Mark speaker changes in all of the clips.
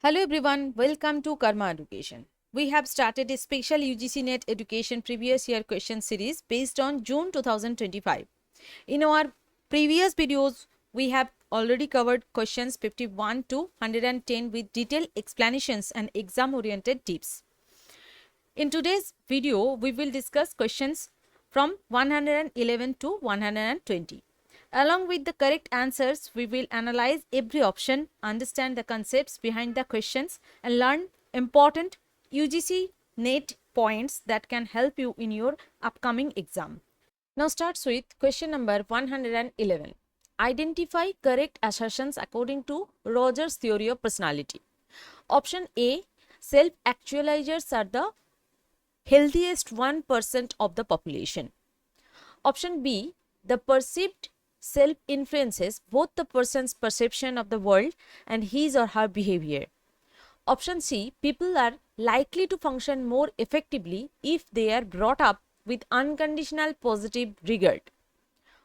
Speaker 1: Hello everyone, welcome to Karma Education. We have started a special UGC NET Education previous year question series based on June 2025. In our previous videos, we have already covered questions 51 to 110 with detailed explanations and exam oriented tips. In today's video, we will discuss questions from 111 to 120. Along with the correct answers, we will analyze every option, understand the concepts behind the questions, and learn important UGC NET points that can help you in your upcoming exam. Now starts with question number 111. Identify correct assertions according to Rogers' theory of personality. Option A, self-actualizers are the healthiest 1% of the population. Option B, the perceived self influences both the person's perception of the world and his or her behavior. Option C, people are likely to function more effectively if they are brought up with unconditional positive regard.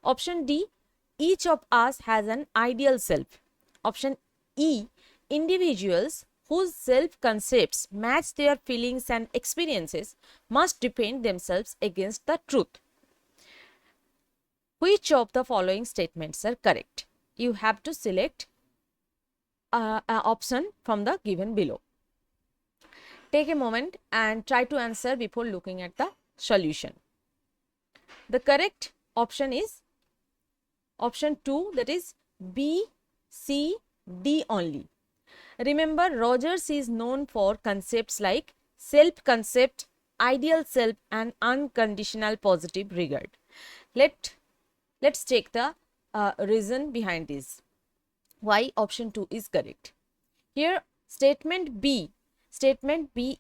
Speaker 1: Option D, each of us has an ideal self. Option E, individuals whose self concepts match their feelings and experiences must defend themselves against the truth. Which of the following statements are correct? You have to select an option from the given below. Take a moment and try to answer before looking at the solution. The correct option is option 2, that is B, C, D only. Remember, Rogers is known for concepts like self-concept, ideal self and unconditional positive regard. Let's take the reason behind this. Why option 2 is correct. Here statement B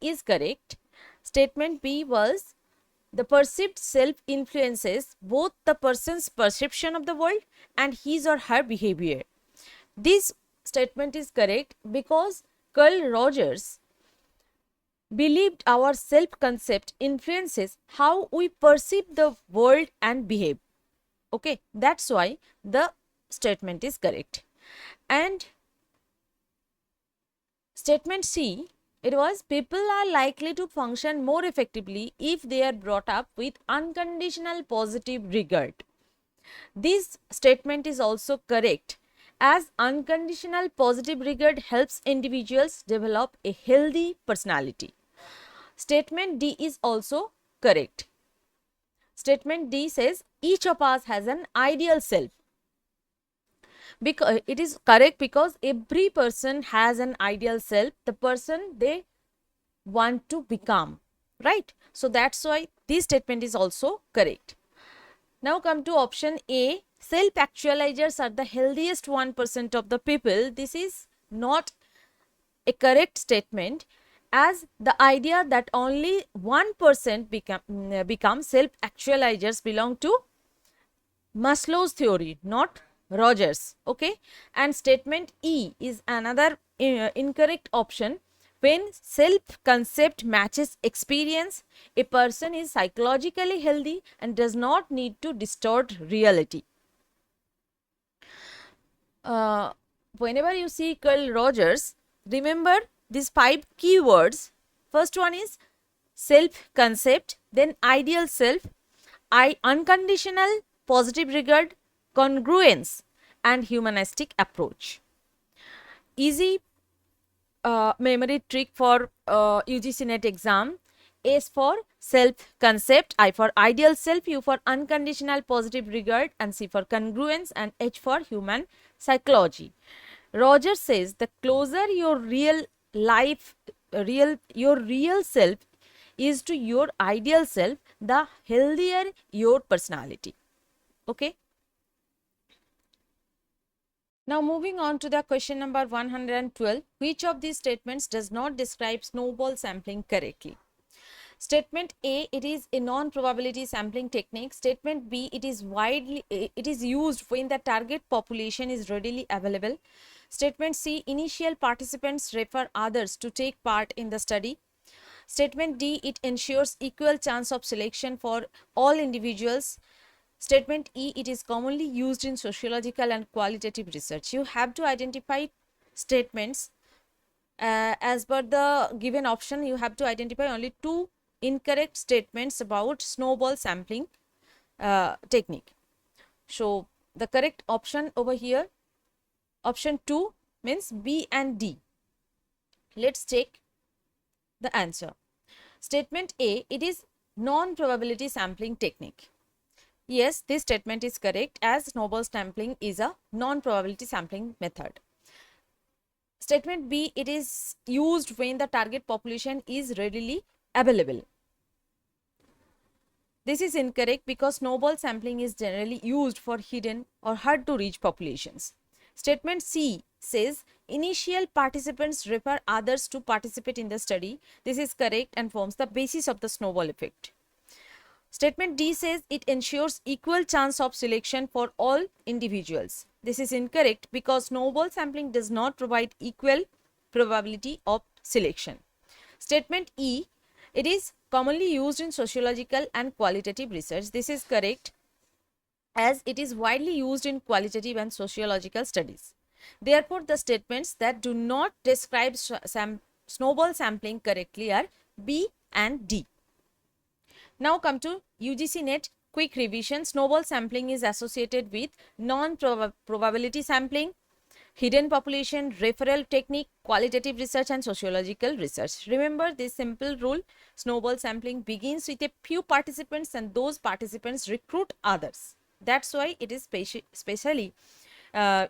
Speaker 1: is correct. Statement B was the perceived self influences both the person's perception of the world and his or her behavior. This statement is correct because Carl Rogers believed our self concept influences how we perceive the world and behave. Okay, that's why the statement is correct. And statement C, it was people are likely to function more effectively if they are brought up with unconditional positive regard. This statement is also correct as unconditional positive regard helps individuals develop a healthy personality. Statement D is also correct. Statement D says each of us has an ideal self. Because it is correct because every person has an ideal self, the person they want to become, right? So that's why this statement is also correct. Now come to option A, self actualizers are the healthiest 1% of the people. This is not a correct statement, as the idea that only 1% become self actualizers belong to Maslow's theory, not Rogers. Okay, and statement E is another incorrect option. When self concept matches experience, a person is psychologically healthy and does not need to distort reality. Whenever you see Carl Rogers, remember these 5 keywords. First one is self concept, then ideal self, unconditional positive regard, congruence, and humanistic approach. Easy memory trick for UGC NET exam. S for self concept, I for ideal self, U for unconditional positive regard, and C for congruence, and H for human psychology. Rogers says the closer your real self is to your ideal self, the healthier your personality. Okay. Now moving on to the question number 112. Which of these statements does not describe snowball sampling correctly? Statement A, it is a non-probability sampling technique. Statement B, it is used when the target population is readily available. Statement C, initial participants refer others to take part in the study. Statement D, it ensures equal chance of selection for all individuals. Statement E, it is commonly used in sociological and qualitative research. You have to identify statements As per the given option, you have to identify only two incorrect statements about snowball sampling technique. So the correct option over here, option 2 means B and D. Let's check the answer. Statement A, it is non-probability sampling technique. Yes, this statement is correct as snowball sampling is a non-probability sampling method. Statement B, it is used when the target population is readily available. This is incorrect because snowball sampling is generally used for hidden or hard to reach populations. Statement C says initial participants refer others to participate in the study. This is correct and forms the basis of the snowball effect. Statement D says it ensures equal chance of selection for all individuals. This is incorrect because snowball sampling does not provide equal probability of selection. Statement E, it is commonly used in sociological and qualitative research. This is correct as it is widely used in qualitative and sociological studies. Therefore, the statements that do not describe snowball sampling correctly are B and D. Now come to UGC NET quick revision. Snowball sampling is associated with non-probability sampling, hidden population, referral technique, qualitative research and sociological research. Remember this simple rule, snowball sampling begins with a few participants and those participants recruit others. That's why it is specially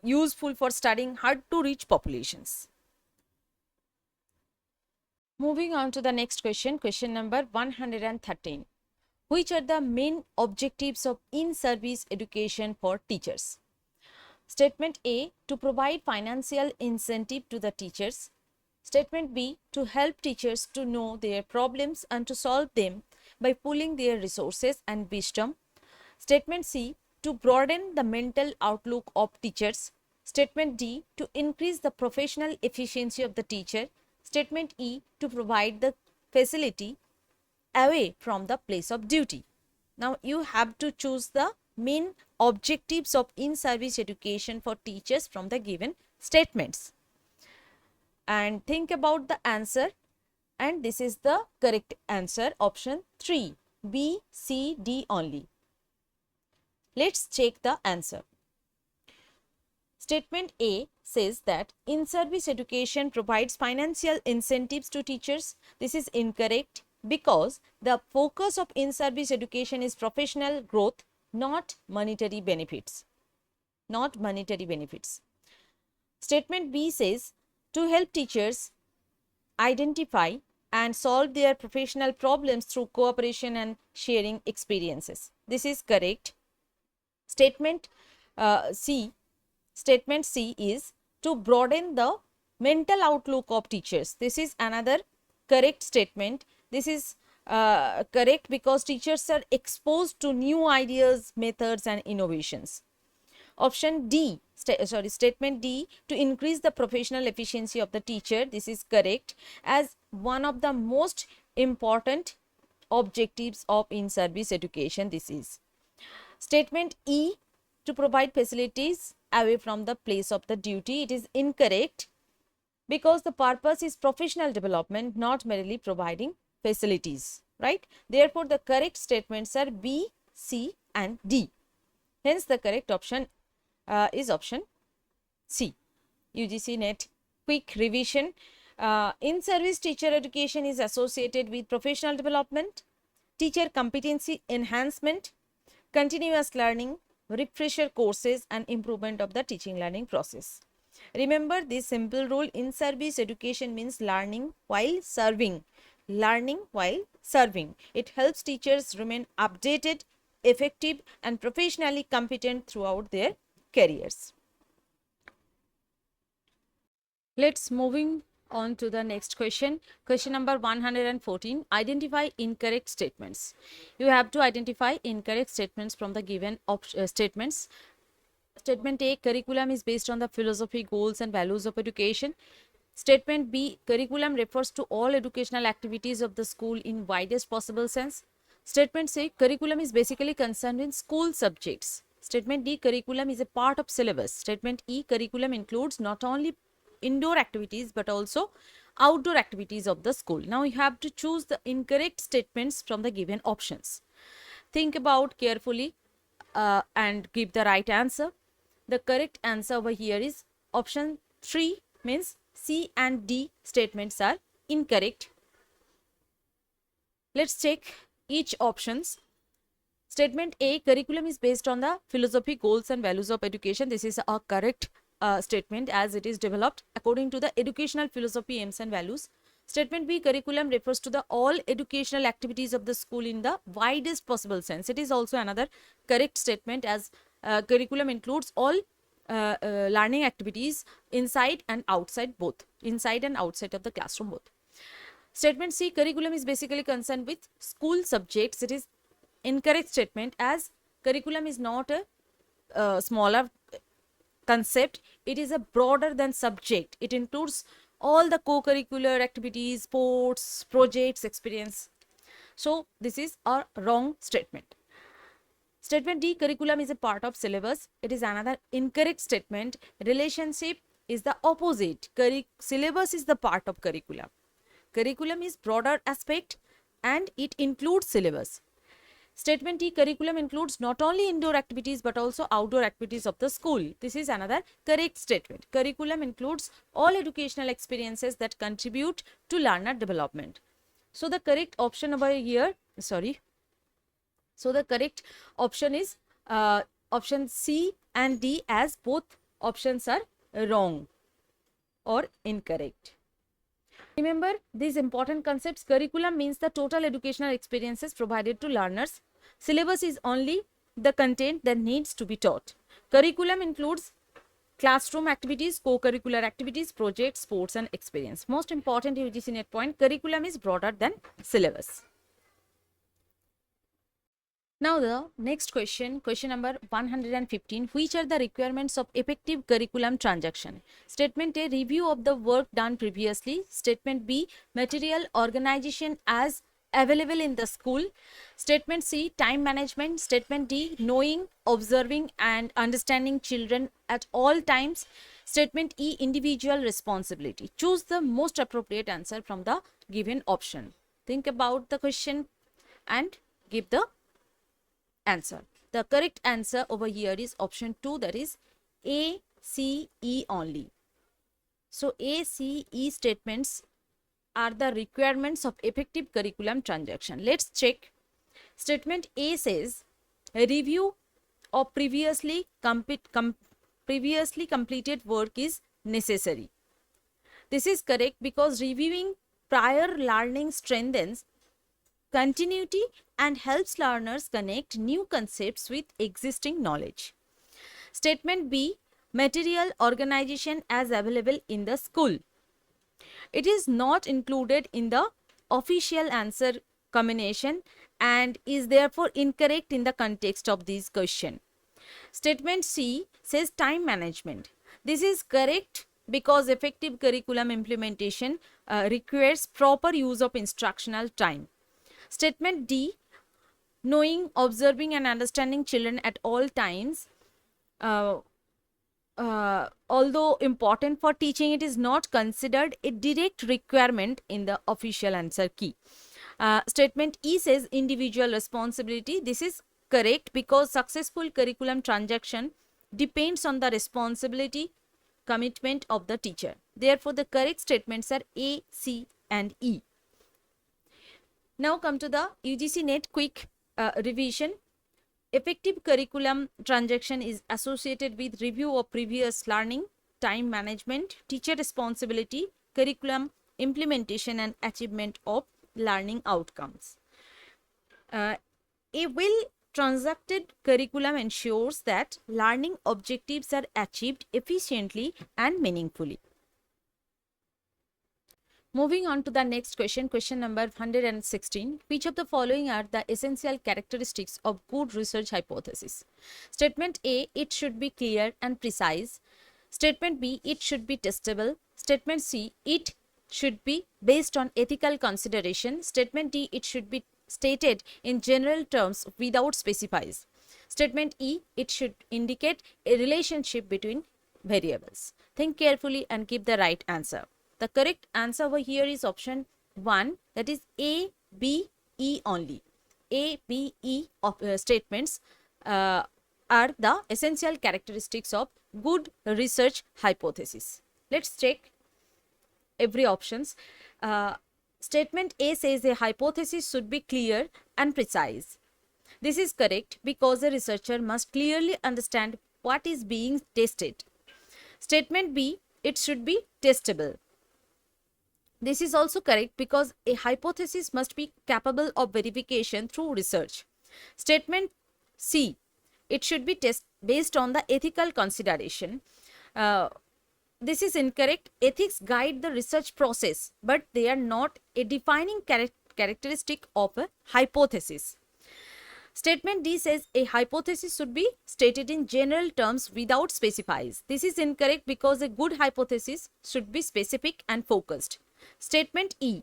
Speaker 1: useful for studying hard to reach populations. Moving on to the next question, question number 113. Which are the main objectives of in-service education for teachers? Statement A, to provide financial incentive to the teachers. Statement B, to help teachers to know their problems and to solve them by pooling their resources and wisdom. Statement C, to broaden the mental outlook of teachers. Statement D, to increase the professional efficiency of the teacher. Statement E, to provide the facility away from the place of duty. Now you have to choose the main objectives of in-service education for teachers from the given statements and think about the answer, and this is the correct answer, option 3, B, C, D only. Let's check the answer. Statement A says that in-service education provides financial incentives to teachers. This is incorrect because the focus of in-service education is professional growth, not monetary benefits. Not monetary benefits. Statement B says to help teachers identify and solve their professional problems through cooperation and sharing experiences. This is correct. Statement C is to broaden the mental outlook of teachers. This is another correct statement. This is correct because teachers are exposed to new ideas, methods and innovations. Option D, statement D, to increase the professional efficiency of the teacher. This is correct as one of the most important objectives of in-service education. This is. Statement E, to provide facilities away from the place of the duty. It is incorrect because the purpose is professional development, not merely providing facilities, right? Therefore, the correct statements are B, C and D. Hence, the correct option is option C. UGC NET quick revision. In-service teacher education is associated with professional development, teacher competency enhancement, continuous learning, refresher courses and improvement of the teaching learning process. Remember this simple rule, in-service education means learning while serving. Learning while serving. It helps teachers remain updated, effective and professionally competent throughout their careers. Let's moving on to the next question. Question number 114. Identify incorrect statements. You have to identify incorrect statements from the given statements. Statement A, curriculum is based on the philosophy, goals and values of education. Statement B, curriculum refers to all educational activities of the school in widest possible sense. Statement C, curriculum is basically concerned in school subjects. Statement D, curriculum is a part of syllabus. Statement E, curriculum includes not only indoor activities but also outdoor activities of the school. Now you have to choose the incorrect statements from the given options. Think about carefully and give the right answer. The correct answer over here is option 3, means C and D statements are incorrect. Let's check each options. Statement A, curriculum is based on the philosophy, goals and values of education. This is a correct statement as it is developed according to the educational philosophy, aims and values. Statement B, curriculum refers to the all educational activities of the school in the widest possible sense. It is also another correct statement as curriculum includes all learning activities inside and outside both, inside and outside of the classroom both. Statement C, curriculum is basically concerned with school subjects. It is incorrect statement as curriculum is not a smaller concept, it is a broader than subject. It includes all the co-curricular activities, sports, projects, experience. So this is a wrong statement. Statement D, curriculum is a part of syllabus. It is another incorrect statement. Relationship is the opposite. Syllabus is the part of curriculum. Curriculum is broader aspect and it includes syllabus. Statement D, curriculum includes not only indoor activities but also outdoor activities of the school. This is another correct statement. Curriculum includes all educational experiences that contribute to learner development. So the correct option over here, so the correct option is option C and D, as both options are wrong or incorrect. Remember these important concepts. Curriculum means the total educational experiences provided to learners. Syllabus is only the content that needs to be taught. Curriculum includes classroom activities, co-curricular activities, projects, sports and experience. Most important UGC net point, curriculum is broader than syllabus. Now the next question, question number 115. Which are the requirements of effective curriculum transaction? Statement A, review of the work done previously. Statement B, material organization as available in the school. Statement C, time management. Statement D, knowing, observing and understanding children at all times. Statement E, individual responsibility. Choose the most appropriate answer from the given option. Think about the question and give the answer. The correct answer over here is option 2, that is A, C, E only. So A, C, E statements are the requirements of effective curriculum transaction. Let's check. Statement A says a review of previously completed work is necessary. This is correct because reviewing prior learning strengthens continuity and helps learners connect new concepts with existing knowledge. Statement B, material organization as available in the school. It is not included in the official answer combination and is therefore incorrect in the context of this question. Statement C says time management. This is correct because effective curriculum implementation requires proper use of instructional time. Statement D, knowing, observing and understanding children at all times, although important for teaching, it is not considered a direct requirement in the official answer key. Statement E says individual responsibility. This is correct because successful curriculum transaction depends on the responsibility, commitment of the teacher. Therefore, the correct statements are A, C and E. Now come to the UGC NET quick revision. Effective curriculum transaction is associated with review of previous learning, time management, teacher responsibility, curriculum implementation and achievement of learning outcomes. A well transacted curriculum ensures that learning objectives are achieved efficiently and meaningfully. Moving on to the next question, question number 116. Which of the following are the essential characteristics of good research hypothesis? Statement A, it should be clear and precise. Statement B, it should be testable. Statement C, it should be based on ethical consideration. Statement D, it should be stated in general terms without specifies. Statement E, it should indicate a relationship between variables. Think carefully and give the right answer. The correct answer over here is option 1, that is A, B, E only. A, B, E statements are the essential characteristics of good research hypothesis. Let's check every options. Statement A says a hypothesis should be clear and precise. This is correct because a researcher must clearly understand what is being tested. Statement B, it should be testable. This is also correct because a hypothesis must be capable of verification through research. Statement C, it should be based on the ethical consideration. This is incorrect. Ethics guide the research process, but they are not a defining characteristic of a hypothesis. Statement D says a hypothesis should be stated in general terms without specifies. This is incorrect because a good hypothesis should be specific and focused. Statement E,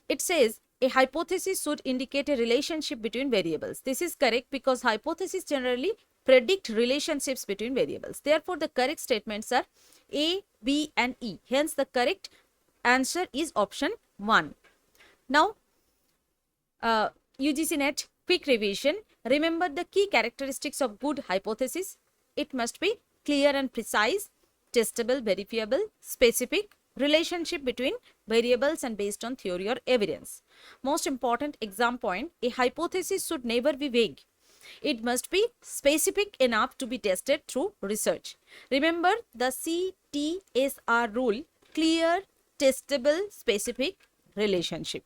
Speaker 1: it says a hypothesis should indicate a relationship between variables. This is correct because hypotheses generally predict relationships between variables. Therefore, the correct statements are A, B and E. Hence, the correct answer is option 1. Now, UGC NET quick revision. Remember the key characteristics of good hypothesis. It must be clear and precise, testable, verifiable, specific, relationship between variables and based on theory or evidence. Most important exam point, a hypothesis should never be vague. It must be specific enough to be tested through research. Remember the CTSR rule, clear, testable, specific, relationship.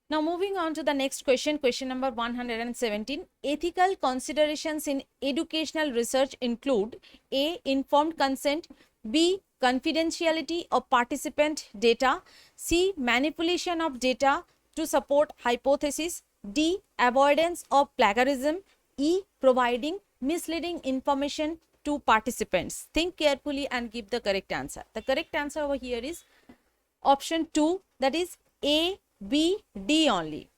Speaker 1: Now moving on to the next question, question number 117. Ethical considerations in educational research include A, informed consent, B, confidentiality of participant data, C, manipulation of data to support hypothesis, D, avoidance of plagiarism, E, providing misleading information to participants. Think carefully and give the correct answer. The correct answer over here is option 2, that is A, B, D only.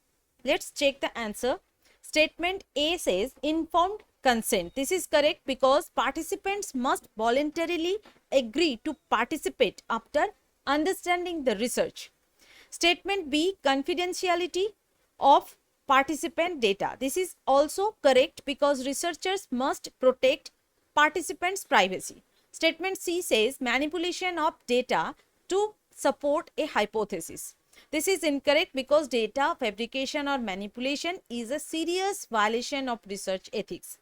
Speaker 1: Let's check the answer. Statement A says informed consent. This is correct because participants must voluntarily agree to participate after understanding the research. Statement B, confidentiality of participant data. This is also correct because researchers must protect participants' privacy. Statement C says manipulation of data to support a hypothesis. This is incorrect because data fabrication or manipulation is a serious violation of research ethics.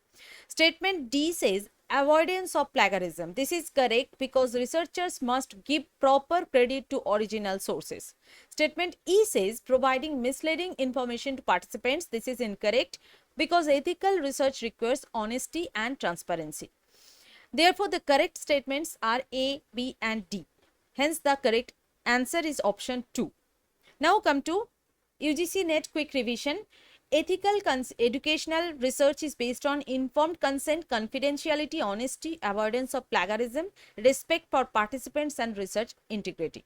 Speaker 1: Statement D says avoidance of plagiarism. This is correct because researchers must give proper credit to original sources. Statement E says providing misleading information to participants. This is incorrect because ethical research requires honesty and transparency. Therefore, the correct statements are A, B and D. Hence, the correct answer is option 2. Now come to UGC NET quick revision. Ethical educational research is based on informed consent, confidentiality, honesty, avoidance of plagiarism, respect for participants and research integrity.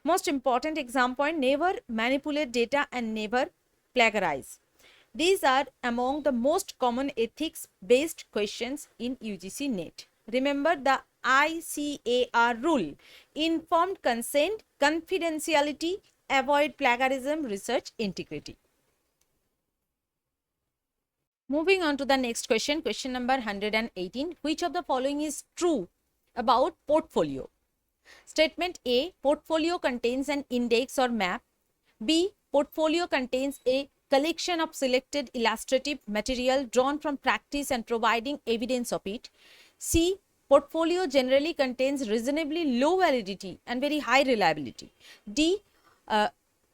Speaker 1: Most important exam point, never manipulate data and never plagiarize. These are among the most common ethics based questions in UGC NET. Remember the ICAR rule, informed consent, confidentiality, avoid plagiarism, research integrity. Moving on to the next question, question number 118. Which of the following is true about portfolio? Statement A, portfolio contains an index or map. B, portfolio contains a collection of selected illustrative material drawn from practice and providing evidence of it. C, portfolio generally contains reasonably low validity and very high reliability. D,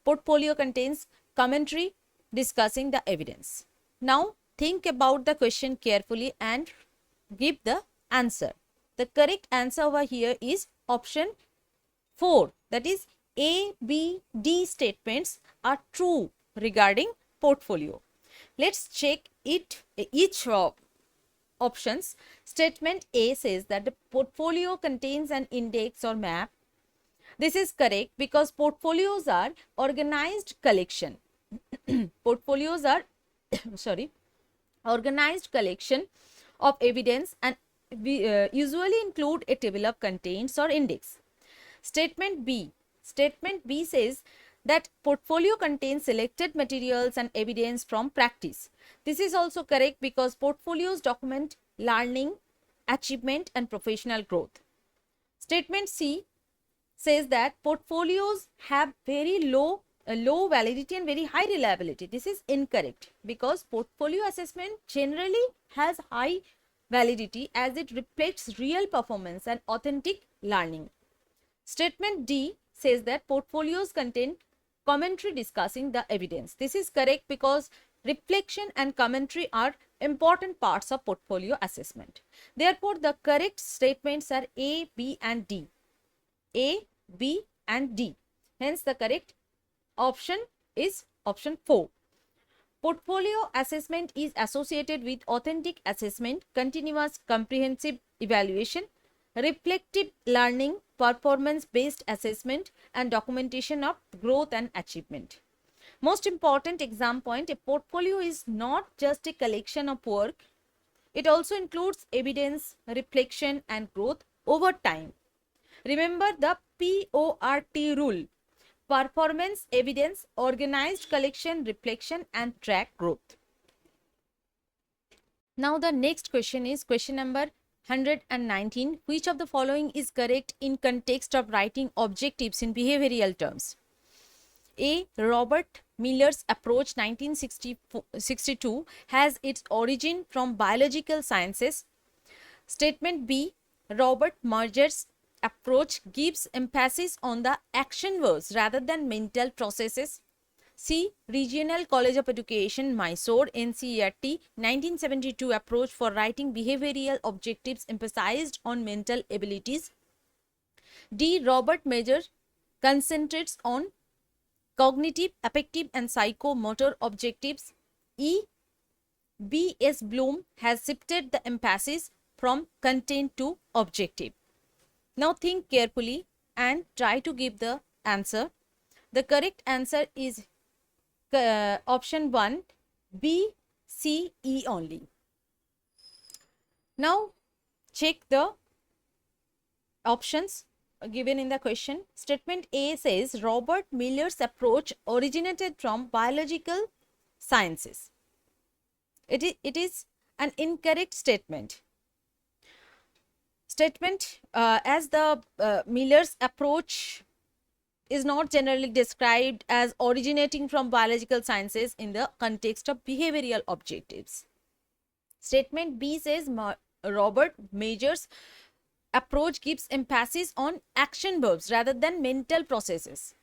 Speaker 1: portfolio contains commentary discussing the evidence. Now, think about the question carefully and give the answer. The correct answer over here is option 4. That is A, B, D statements are true regarding portfolio. Let's check each options. Statement A says that the portfolio contains an index or map. This is correct because portfolios are organized collection. Portfolios are organized collection of evidence and we usually include a table of contents or index. Statement B. Statement B says that portfolio contains selected materials and evidence from practice. This is also correct because portfolios document learning, achievement, and professional growth. Statement C says that portfolios have very low validity and very high reliability. This is incorrect because portfolio assessment generally has high validity as it reflects real performance and authentic learning. Statement D says that portfolios contain commentary discussing the evidence. This is correct because reflection and commentary are important parts of portfolio assessment. Therefore, the correct statements are A, B, and D. A, B, and D. Hence, the correct option is option 4. Portfolio assessment is associated with authentic assessment, continuous comprehensive evaluation, reflective learning, performance-based assessment, and documentation of growth and achievement. Most important exam point, a portfolio is not just a collection of work. It also includes evidence, reflection, and growth over time. Remember the PORT rule: performance, evidence, organized collection, reflection, and track growth. Now the next question is question number 119. Which of the following is correct in context of writing objectives in behavioral terms? A. Robert Miller's approach 1962 has its origin from biological sciences. Statement B. Robert Merger's approach gives emphasis on the action verbs rather than mental processes. C. Regional College of Education, Mysore, NCERT, 1972 approach for writing behavioral objectives emphasized on mental abilities. D. Robert Major concentrates on cognitive, affective, and psychomotor objectives. E. B. S. Bloom has shifted the emphasis from content to objective. Now think carefully and try to give the answer. The correct answer is option 1, B, C, E only. Now check the options given in the question. Statement A says Robert Miller's approach originated from biological sciences. It is an incorrect statement. Statement as the Miller's approach is not generally described as originating from biological sciences in the context of behavioral objectives. Statement B says Robert Major's approach gives emphasis on action verbs rather than mental processes.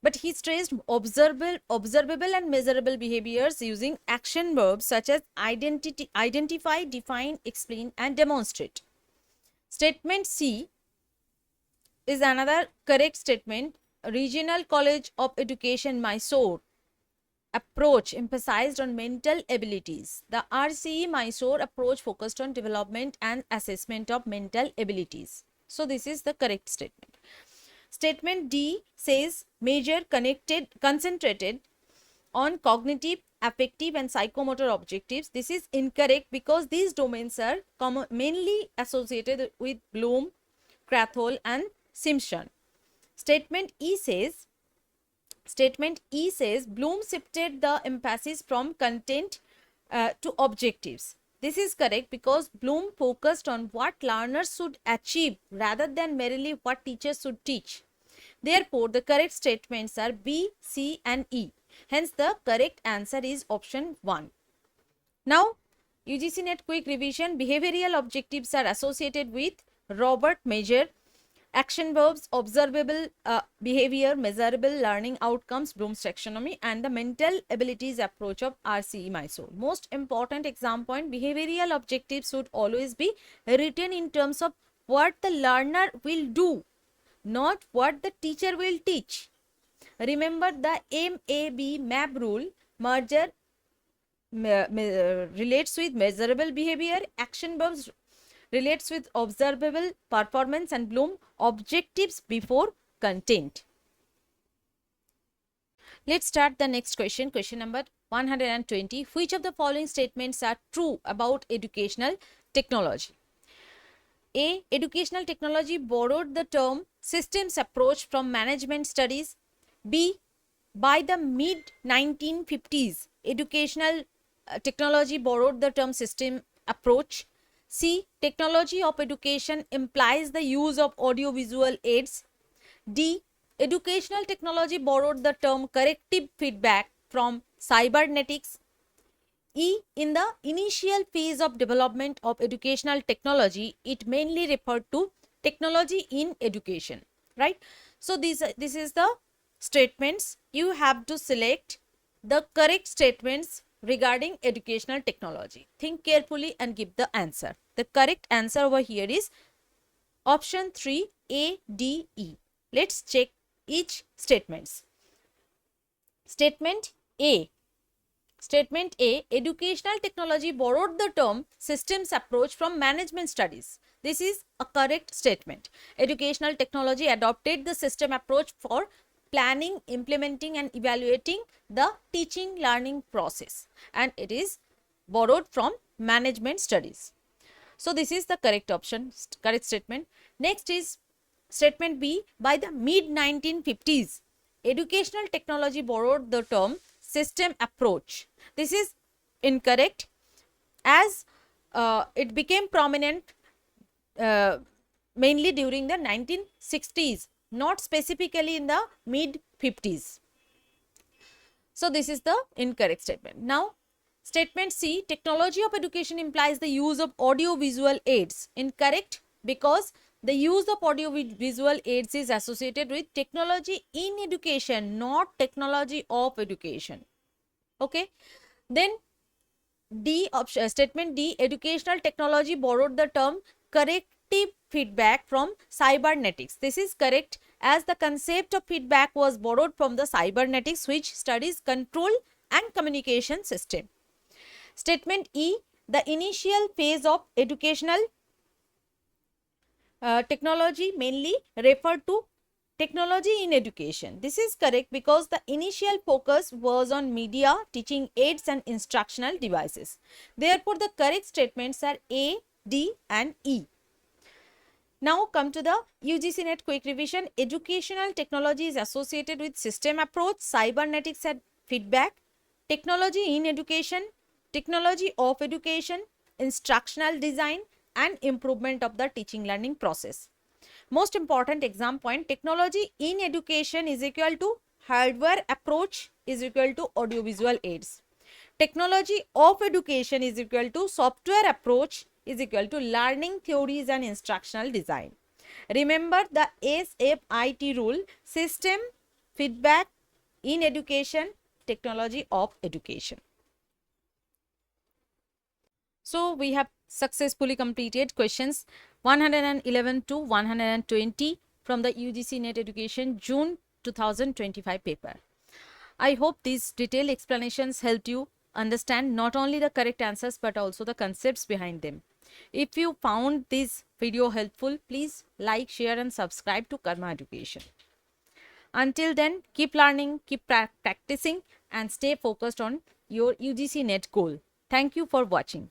Speaker 1: But he stressed observable and measurable behaviors using action verbs such as identify, define, explain, and demonstrate. Statement C is another correct statement. Regional College of Education, Mysore approach emphasized on mental abilities. The RCE Mysore approach focused on development and assessment of mental abilities. So this is the correct statement. Statement D says Major concentrated on cognitive, affective, and psychomotor objectives. This is incorrect because these domains are mainly associated with Bloom, Krathwohl, and Simpson. Statement E says Bloom shifted the emphasis from content to objectives. This is correct because Bloom focused on what learners should achieve rather than merely what teachers should teach. Therefore, the correct statements are B, C, and E. Hence, the correct answer is option 1. Now, UGC NET quick revision. Behavioral objectives are associated with Robert Major, action verbs, observable behavior, measurable learning outcomes, Bloom's taxonomy, and the mental abilities approach of RCE Mysore. Most important exam point, behavioral objectives should always be written in terms of what the learner will do, not what the teacher will teach. Remember the MAB rule. Merger relates with measurable behavior, action verbs relates with observable performance, and Bloom objectives before content. Let's start the next question. Question number 120. Which of the following statements are true about educational technology. A. Educational technology borrowed the term systems approach from management studies. B. By the mid 1950s, educational technology borrowed the term system approach. C. Technology of education implies the use of audiovisual aids. D. Educational technology borrowed the term corrective feedback from cybernetics. E. In the initial phase of development of educational technology, it mainly referred to technology in education, right? So this is the statements. You have to select the correct statements regarding educational technology. Think carefully and give the answer. The correct answer over here is option 3, A, D, E. Let's check each statements. Statement A. Statement A, educational technology borrowed the term systems approach from management studies. This is a correct statement. Educational technology adopted the system approach for planning, implementing and evaluating the teaching learning process, and it is borrowed from management studies. So this is the correct option, correct statement. Next is statement B, by the mid 1950s, educational technology borrowed the term system approach. This is incorrect, as it became prominent mainly during the 1960s, not specifically in the mid 50s. So this is the incorrect statement. Now statement C, technology of education implies the use of audio visual aids. Incorrect, because the use of audio visual aids is associated with technology in education, not technology of education. Okay. Then D option, statement D, educational technology borrowed the term corrective feedback from cybernetics. This is correct, as the concept of feedback was borrowed from the cybernetics, which studies control and communication system. Statement E, the initial phase of educational technology mainly referred to technology in education. This is correct, because the initial focus was on media, teaching aids and instructional devices. Therefore, the correct statements are A, D and E. Now come to the UGC NET quick revision. Educational technology is associated with system approach, cybernetics and feedback, technology in education, technology of education, instructional design and improvement of the teaching learning process. Most important exam point, technology in education is equal to hardware approach is equal to audiovisual aids. Technology of education is equal to software approach is equal to learning theories and instructional design. Remember the SFIT rule, system, feedback, in education, technology of education. So we have successfully completed questions 111 to 120 from the UGC NET Education June 2025 paper. I hope these detailed explanations helped you understand not only the correct answers but also the concepts behind them. If you found this video helpful, please like, share and subscribe to Karma Education. Until then, keep learning, keep practicing and stay focused on your UGC NET goal. Thank you for watching.